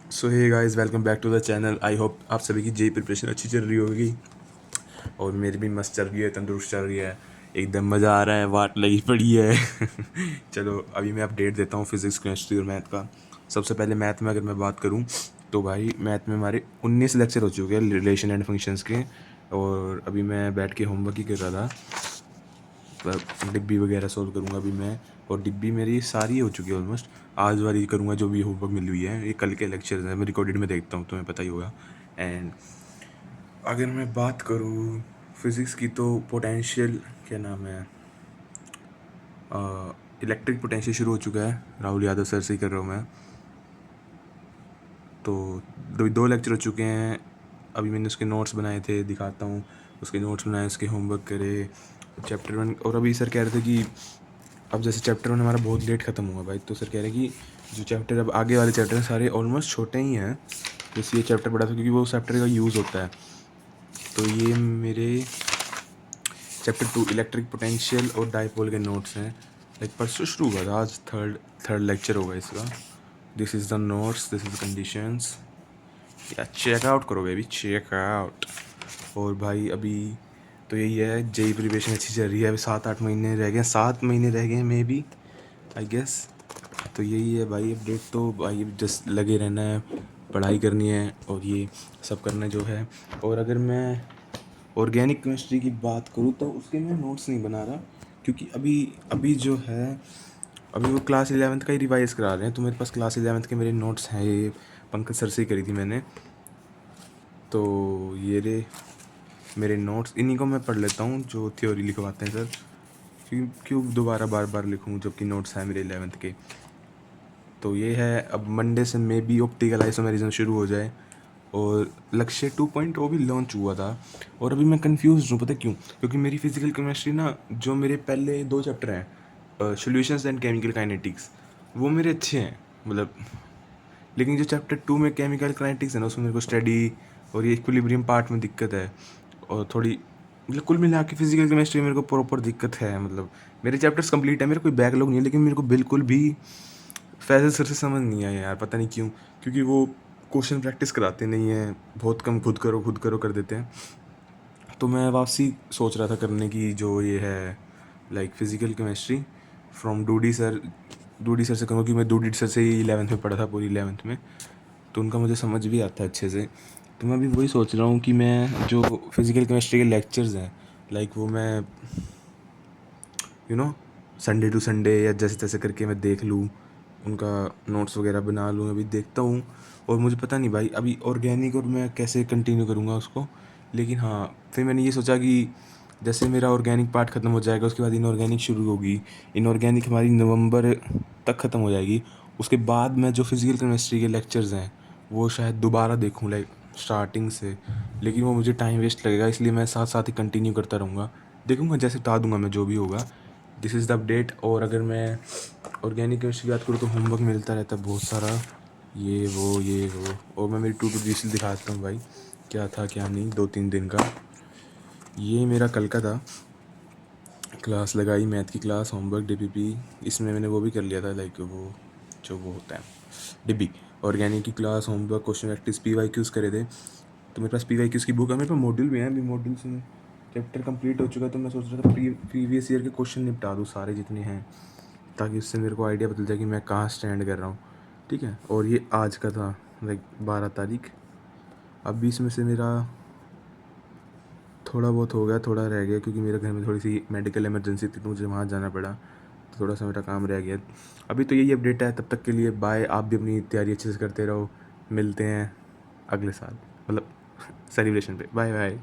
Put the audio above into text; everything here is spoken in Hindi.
So hey guys, welcome back to the channel. I hope आप सभी की जेई प्रिपरेशन अच्छी चल रही होगी और मेरी भी मस्त चल रही है, तंदुरुस्त चल रही है, एकदम मज़ा आ रहा है, वाट लगी पड़ी है। चलो अभी मैं अपडेट देता हूँ फिज़िक्स केमिस्ट्री और मैथ का। सबसे पहले मैथ में अगर मैं बात करूँ तो भाई मैथ में हमारे 19 लेक्चर हो चुके हैं रिलेशन एंड फंक्शंस के। और अभी मैं बैठ के होमवर्क ही कर रहा था, डिब्बी वगैरह सोल्व करूँगा अभी मैं। और डिब्बी मेरी सारी हो चुकी है ऑलमोस्ट। आज वाली करूँगा जो भी होमवर्क मिली हुई है, ये कल के लेक्चर्स हैं, मैं रिकॉर्डेड में देखता हूँ, तुम्हें पता ही होगा। एंड अगर मैं बात करूँ फिज़िक्स की तो पोटेंशियल क्या नाम है, इलेक्ट्रिक पोटेंशियल शुरू हो चुका है, राहुल यादव सर से ही कर रहा हूँ मैं। तो दो लेक्चर हो चुके हैं। अभी मैंने उसके नोट्स बनाए थे, दिखाता हूँ। उसके नोट्स बनाए, उसके होमवर्क करे, चैप्टर 1। और अभी सर कह रहे थे कि अब जैसे चैप्टर 1 हमारा बहुत लेट ख़त्म हुआ भाई, तो सर कह रहे हैं कि जो चैप्टर अब आगे वाले चैप्टर हैं सारे ऑलमोस्ट छोटे ही हैं, जैसे ये चैप्टर बड़ा था क्योंकि वो चैप्टर का यूज़ होता है। तो ये मेरे चैप्टर 2 इलेक्ट्रिक पोटेंशियल और डाइपोल के नोट्स हैं। लाइक परसों शुरू हुआ था, आज थर्ड लेक्चर होगा इसका। This is the notes, this is conditions, या चेकआउट करो बेबी, चेकआउट। और भाई अभी तो यही है, जेई प्रिपरेशन अच्छी चल रही है। अभी 7-8 महीने रह गए, 7 महीने रह गए मे बी, आई गेस। तो यही है भाई अपडेट। तो भाई जस्ट लगे रहना है, पढ़ाई करनी है और ये सब करना जो है। और अगर मैं ऑर्गेनिक केमिस्ट्री की बात करूँ तो उसके मैं नोट्स नहीं बना रहा, क्योंकि अभी अभी जो है अभी वो क्लास 11th का ही रिवाइज़ करा रहे हैं। तो मेरे पास क्लास 11th के मेरे नोट्स हैं, ये पंकज सर से ही करी थी मैंने। तो ये रे मेरे नोट्स, इन्हीं को मैं पढ़ लेता हूँ जो थ्योरी लिखवाते हैं सर, क्यों दोबारा बार बार लिखूँ जबकि नोट्स हैं मेरे 11th के। तो ये है, अब मंडे से मे बी ऑप्टिकल आइसोमेरिज्म शुरू हो जाए। और लक्ष्य 2.0 भी लॉन्च हुआ था। और अभी मैं कंफ्यूज हूँ, पता क्यों? क्योंकि मेरी फिजिकल केमिस्ट्री ना, जो मेरे पहले 2 चैप्टर हैं, सॉल्यूशंस एंड केमिकल काइनेटिक्स, वो मेरे अच्छे हैं मतलब। लेकिन जो चैप्टर 2 में केमिकल काइनेटिक्स है ना, उसमें मेरे को स्टडी और ये इक्विलिब्रियम पार्ट में दिक्कत है। और थोड़ी मतलब कुल मिला के फिजिकल केमिस्ट्री में मेरे को प्रॉपर दिक्कत है। मतलब मेरे चैप्टर्स कंप्लीट है, मेरे कोई बैकलॉग नहीं है, लेकिन मेरे को बिल्कुल भी फैज़ल सर से समझ नहीं आया यार, पता नहीं क्यों। क्योंकि वो क्वेश्चन प्रैक्टिस कराते नहीं हैं, बहुत कम खुद करो कर देते हैं। तो मैं वापसी सोच रहा था करने की, जो ये है लाइक फ़िज़िकल केमिस्ट्री फ्रॉम डूडी सर से करूँ, कि मैं डूडी सर से ही 11th में पढ़ा था, पूरी 11th में। तो उनका मुझे समझ भी आता है अच्छे से। तो मैं अभी वही सोच रहा हूँ कि मैं जो फ़िज़िकल केमिस्ट्री के लेक्चर्स हैं, लाइक वो मैं संडे टू संडे या जैसे तैसे करके मैं देख लूँ, उनका नोट्स वगैरह बना लूँ। अभी देखता हूँ। और मुझे पता नहीं भाई अभी ऑर्गेनिक और मैं कैसे कंटिन्यू करूँगा उसको। लेकिन हाँ, फिर मैंने ये सोचा कि जैसे मेरा ऑर्गेनिक पार्ट ख़त्म हो जाएगा, उसके बाद इनऑर्गेनिक शुरू होगी। इनऑर्गेनिक हमारी नवंबर तक ख़त्म हो जाएगी। उसके बाद मैं जो फिज़िकल केमिस्ट्री के लेक्चर्स हैं वो शायद दोबारा देखूँ, लाइक स्टार्टिंग से। लेकिन वो मुझे टाइम वेस्ट लगेगा, इसलिए मैं साथ साथ ही कंटिन्यू करता रहूँगा। देखूँगा, जैसे बता दूँगा मैं जो भी होगा। This is the update. और अगर मैं ऑर्गेनिक केमिस्ट्री की बात करूँ तो होमवर्क मिलता रहता है बहुत सारा, ये वो। और मैं मेरी टू डू लिस्ट दिखाता हूँ भाई, क्या था क्या नहीं, 2-3 दिन का। ये मेरा कल का था, क्लास लगाई मैथ की क्लास, होमवर्क, डीपीपी। इसमें मैंने वो भी कर लिया था, लाइक वो होता है डिब्बी। ऑर्गेनिक की class, homework, question practice, PYQs करे थे। तो मेरे पास PYQs की बुक है, मेरे पास मॉड्यूल भी हैं। अभी मॉड्यूल्स में चैप्टर कंप्लीट हो चुका है, तो मैं सोच रहा था प्रीवियस ईयर के क्वेश्चन निपटा दूँ सारे जितने हैं, ताकि उससे मेरे को आइडिया बदल जाए कि मैं कहाँ स्टैंड कर रहा हूँ। ठीक है। और ये आज का था, लाइक 12 तारीख। अब 20 में से मेरा थोड़ा बहुत हो गया, थोड़ा रह गया, क्योंकि मेरे घर में थोड़ी सी मेडिकल इमरजेंसी थी, तो मुझे वहाँ जाना पड़ा। तो थोड़ा सा मेरा काम रह गया। अभी तो यही अपडेट है, तब तक के लिए बाय। आप भी अपनी तैयारी अच्छे से करते रहो, मिलते हैं अगले साल, मतलब सेलिब्रेशन पे। Bye bye.